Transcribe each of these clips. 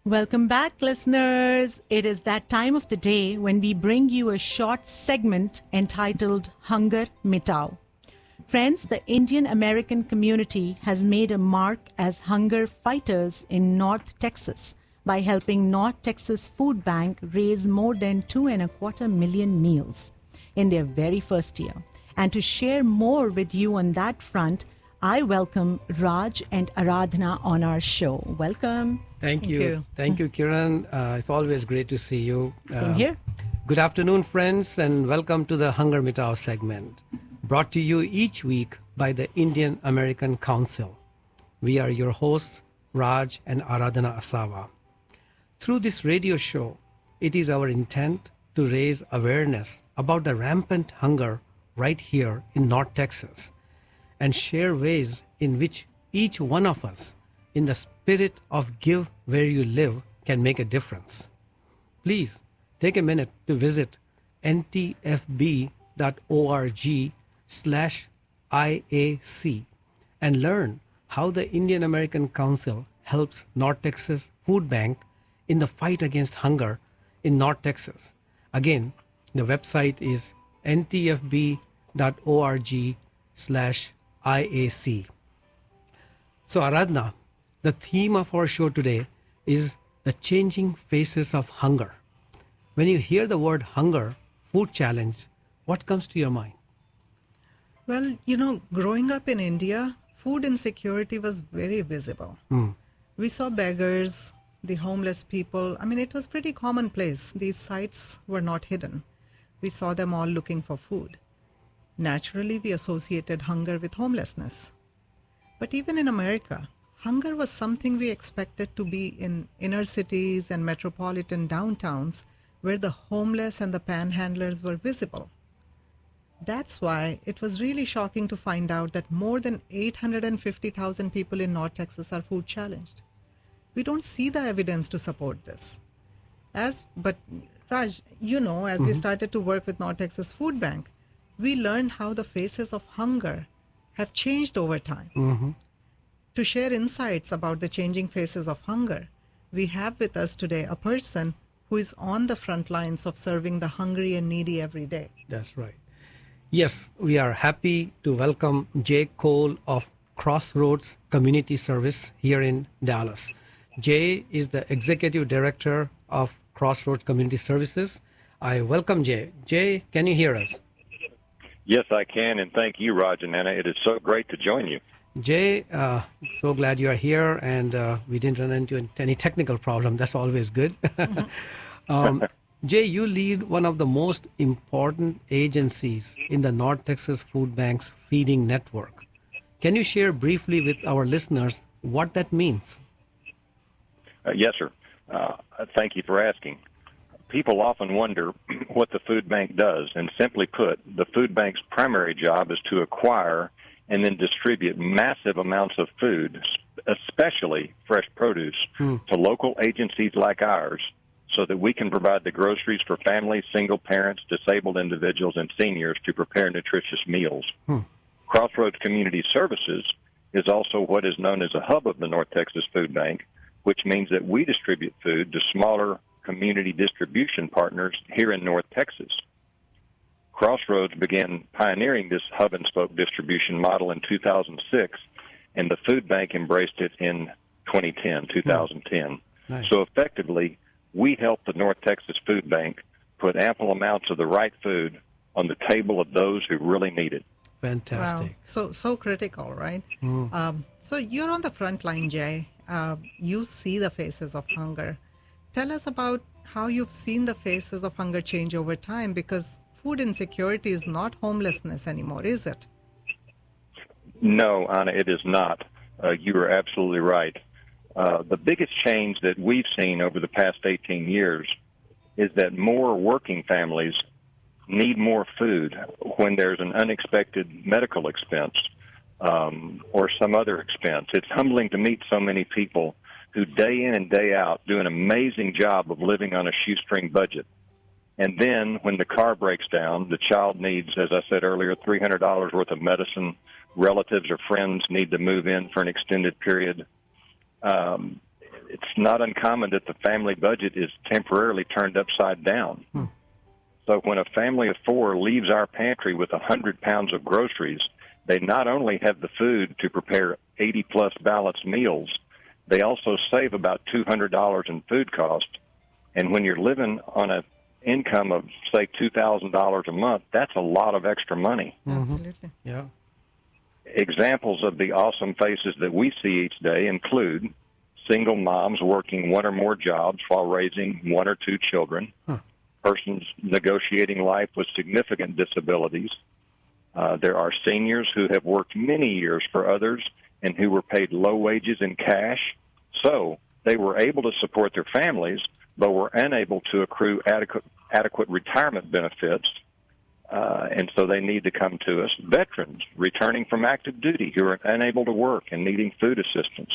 Welcome back, listeners. It is that time of the day when we bring you a short segment entitled HungerMitao. Friends, the Indian American community has made a mark as hunger fighters in North Texas by helping North Texas Food Bank raise more than 2.25 million meals in their very first year. And to share more with you on that front, I welcome Raj and Aradhana on our show. Welcome. Thank you. Thank you, Kiran. It's always great to see you. Same here. Good afternoon, friends, and welcome to the Hunger Mitao segment, brought to you each week by the Indian American Council. We are your hosts, Raj and Aradhana Asawa. Through this radio show, it is our intent to raise awareness about the rampant hunger right here in North Texas, and share ways in which each one of us, in the spirit of give where you live, can make a difference. Please take a minute to visit ntfb.org/IAC and learn how the Indian American Council helps North Texas Food Bank in the fight against hunger in North Texas. Again, the website is ntfb.org/IAC. So Aradhana, the theme of our show today is the changing faces of hunger. When you hear the word hunger, food challenge, what comes to your mind? Well, growing up in India, food insecurity was very visible. We saw beggars, the homeless people. I mean, it was pretty commonplace. These sites were not hidden. We saw them all looking for food. Naturally, we associated hunger with homelessness. But even in America, hunger was something we expected to be in inner cities and metropolitan downtowns where the homeless and the panhandlers were visible. That's why it was really shocking to find out that more than 850,000 people in North Texas are food challenged. We don't see the evidence to support this. But Raj, as we started to work with North Texas Food Bank, we learned how the faces of hunger have changed over time. To share insights about the changing faces of hunger, we have with us today a person who is on the front lines of serving the hungry and needy every day. That's right. Yes, we are happy to welcome Jay Cole of Crossroads Community Service here in Dallas. Jay is the Executive Director of Crossroads Community Services. I welcome Jay. Jay, can you hear us? Yes, I can, and thank you, Raj and Anna. It is so great to join you. Jay, so glad you are here, and we didn't run into any technical problem. That's always good. Jay, you lead one of the most important agencies in the North Texas Food Bank's feeding network. Can you share briefly with our listeners what that means? Yes, sir. Thank you for asking. People often wonder what the food bank does, and simply put, the food bank's primary job is to acquire and then distribute massive amounts of food, especially fresh produce, to local agencies like ours so that we can provide the groceries for families, single parents, disabled individuals, and seniors to prepare nutritious meals. Crossroads Community Services is also what is known as a hub of the North Texas Food Bank, which means that we distribute food to smaller community distribution partners here in North Texas. Crossroads began pioneering this hub-and-spoke distribution model in 2006, and the food bank embraced it in 2010. Nice. So effectively, we help the North Texas Food Bank put ample amounts of the right food on the table of those who really need it. Fantastic. Wow. So critical, right? So you're on the front line, Jay. You see the faces of hunger. Tell us about how you've seen the faces of hunger change over time, because food insecurity is not homelessness anymore, is it? No, Anna, it is not. You are absolutely right. The biggest change that we've seen over the past 18 years is that more working families need more food when there's an unexpected medical expense or some other expense. It's humbling to meet so many people who day in and day out do an amazing job of living on a shoestring budget. And then when the car breaks down, the child needs, as I said earlier, $300 worth of medicine. Relatives or friends need to move in for an extended period. it's not uncommon that the family budget is temporarily turned upside down. So when a family of four leaves our pantry with 100 pounds of groceries, they not only have the food to prepare 80-plus balanced meals, they also save about $200 in food cost. And when you're living on an income of, say, $2,000 a month, that's a lot of extra money. Absolutely. Yeah. Examples of the awesome faces that we see each day include single moms working one or more jobs while raising one or two children, persons negotiating life with significant disabilities. There are seniors who have worked many years for others and who were paid low wages in cash. So they were able to support their families, but were unable to accrue adequate retirement benefits. And so they need to come to us. Veterans returning from active duty who are unable to work and needing food assistance.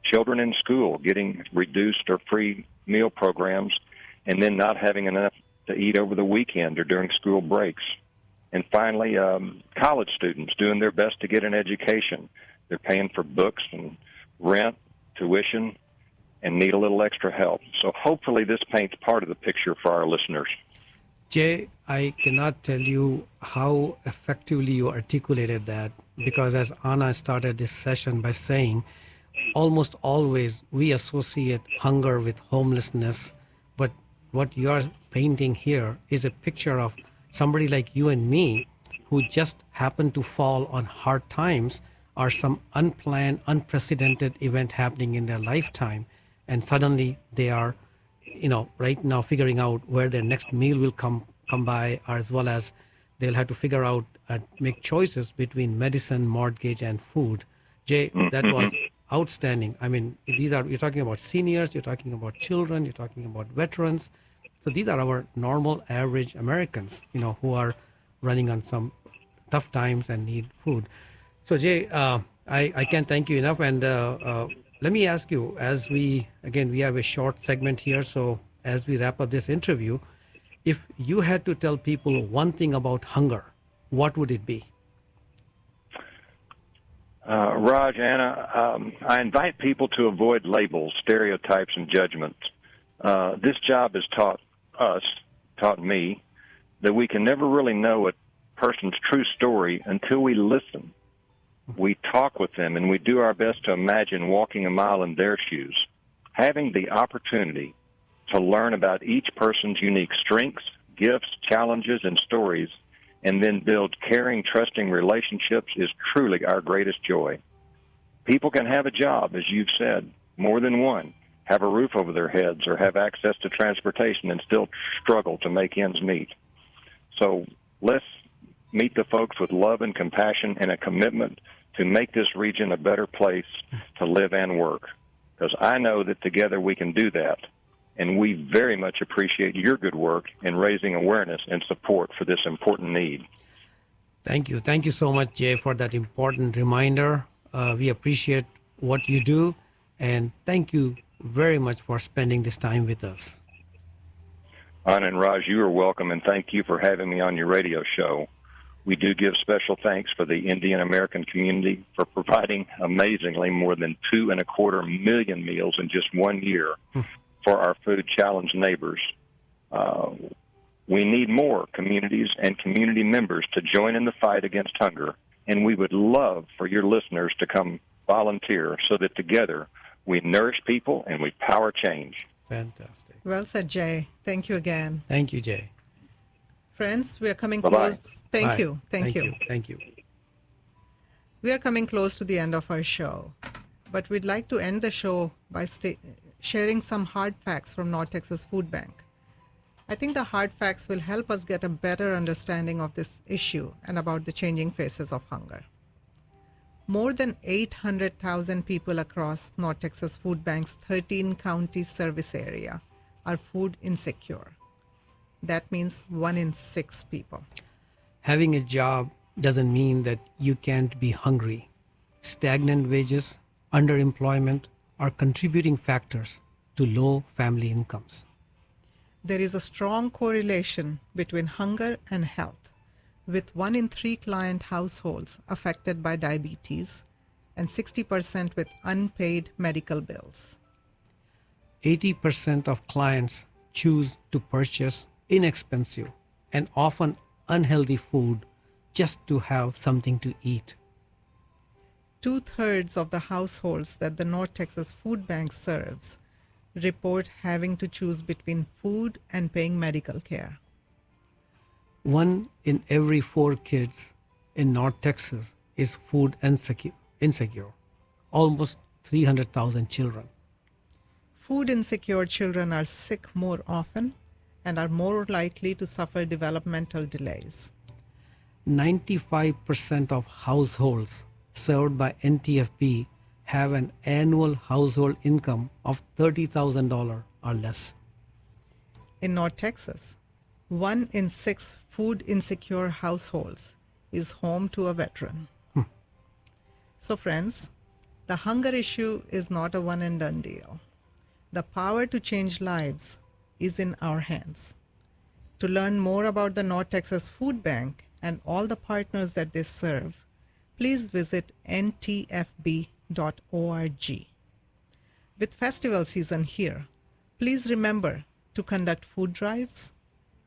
Children in school getting reduced or free meal programs and then not having enough to eat over the weekend or during school breaks. And finally, college students doing their best to get an education. They're paying for books and rent, tuition, and need a little extra help. So hopefully this paints part of the picture for our listeners. Jay, I cannot tell you how effectively you articulated that, because as Anna started this session by saying, almost always we associate hunger with homelessness, but what you are painting here is a picture of somebody like you and me who just happened to fall on hard times or some unplanned, unprecedented event happening in their lifetime, and suddenly they are, right now figuring out where their next meal will come by, as well as they'll have to figure out and make choices between medicine, mortgage, and food. Jay, that was outstanding. I mean, you're talking about seniors, you're talking about children, you're talking about veterans. So these are our normal, average Americans, who are running on some tough times and need food. So Jay, I can't thank you enough. And let me ask you, as we have a short segment here. So as we wrap up this interview, if you had to tell people one thing about hunger, what would it be? Raj, Anna, I invite people to avoid labels, stereotypes, and judgments. This job has taught me, that we can never really know a person's true story until we listen. We talk with them, and we do our best to imagine walking a mile in their shoes. Having the opportunity to learn about each person's unique strengths, gifts, challenges, and stories, and then build caring, trusting relationships is truly our greatest joy. People can have a job, as you've said, more than one, have a roof over their heads, or have access to transportation and still struggle to make ends meet. So let's meet the folks with love and compassion and a commitment to make this region a better place to live and work, because I know that together we can do that. And we very much appreciate your good work in raising awareness and support for this important need. Thank you. Thank you so much, Jay, for that important reminder. We appreciate what you do, and thank you very much for spending this time with us. Anna and Raj, you are welcome, and thank you for having me on your radio show. We do give special thanks for the Indian American community for providing amazingly more than 2.25 million meals in just 1 year for our food challenged neighbors. We need more communities and community members to join in the fight against hunger, and we would love for your listeners to come volunteer so that together we nourish people and we power change. Fantastic. Well said, Jay. Thank you again. Thank you, Jay. Friends, we are coming Bye-bye. close. Thank Bye. you. Thank you. Thank you. We are coming close to the end of our show, but we'd like to end the show by sharing some hard facts from North Texas Food Bank. I think the hard facts will help us get a better understanding of this issue and about the changing faces of hunger. More than 800,000 people across North Texas Food Bank's 13-county service area are food insecure. That means 1 in 6 people. Having a job doesn't mean that you can't be hungry. Stagnant wages, underemployment are contributing factors to low family incomes. There is a strong correlation between hunger and health, with 1 in 3 client households affected by diabetes and 60% with unpaid medical bills. 80% of clients choose to purchase inexpensive and often unhealthy food just to have something to eat. 2/3 of the households that the North Texas Food Bank serves report having to choose between food and paying medical care. 1 in every 4 kids in North Texas is food insecure. Almost 300,000 children. Food insecure children are sick more often and are more likely to suffer developmental delays. 95% of households served by NTFB have an annual household income of $30,000 or less. In North Texas, 1 in 6 food insecure households is home to a veteran. So, friends, the hunger issue is not a one and done deal. The power to change lives is in our hands. To learn more about the North Texas Food Bank and all the partners that they serve, please visit ntfb.org. With festival season here, please remember to conduct food drives,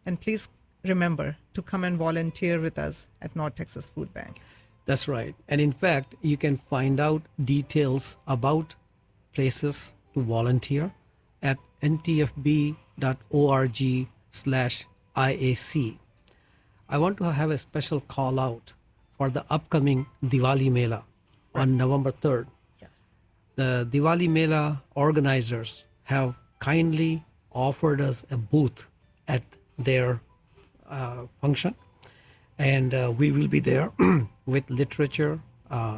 and please remember to come and volunteer with us at North Texas Food Bank. That's right. And in fact, you can find out details about places to volunteer at ntfb.org/IAC. I want to have a special call out for the upcoming Diwali Mela on November 3rd. Yes. The Diwali Mela organizers have kindly offered us a booth at their function, and we will be there with literature.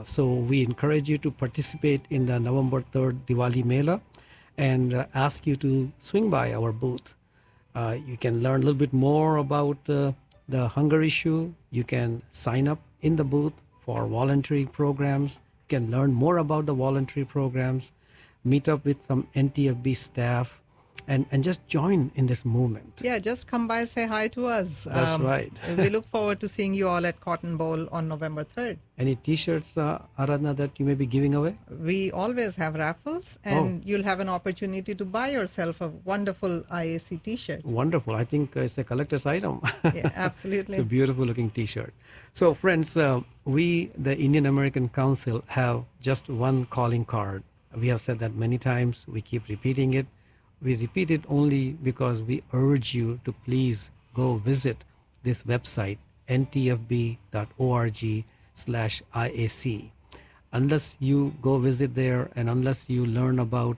So we encourage you to participate in the November 3rd Diwali Mela and ask you to swing by our booth. You can learn a little bit more about the hunger issue. You can sign up in the booth for voluntary programs. You can learn more about the voluntary programs, meet up with some NTFB staff, and just join in this movement. Yeah, just come by, say hi to us. That's right. We look forward to seeing you all at Cotton Bowl on November 3rd. Any t-shirts, Aradhana, that you may be giving away? We always have raffles, and you'll have an opportunity to buy yourself a wonderful IAC t-shirt. Wonderful. I think it's a collector's item. Yeah, absolutely. It's a beautiful looking t-shirt. So friends, we, the Indian American Council, have just one calling card. We have said that many times. We keep repeating it. We repeat it only because we urge you to please go visit this website, ntfb.org/IAC. Unless you go visit there and unless you learn about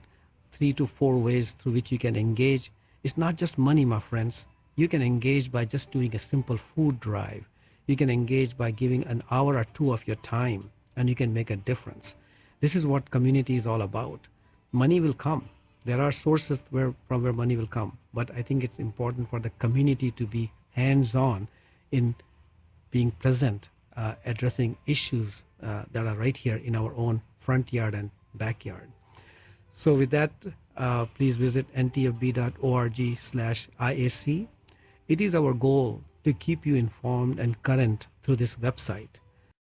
3 to 4 ways through which you can engage, it's not just money, my friends. You can engage by just doing a simple food drive. You can engage by giving an hour or 2 of your time, and you can make a difference. This is what community is all about. Money will come. There are sources from where money will come, but I think it's important for the community to be hands-on in being present, addressing issues that are right here in our own front yard and backyard. So with that, please visit ntfb.org/IAC. It is our goal to keep you informed and current through this website.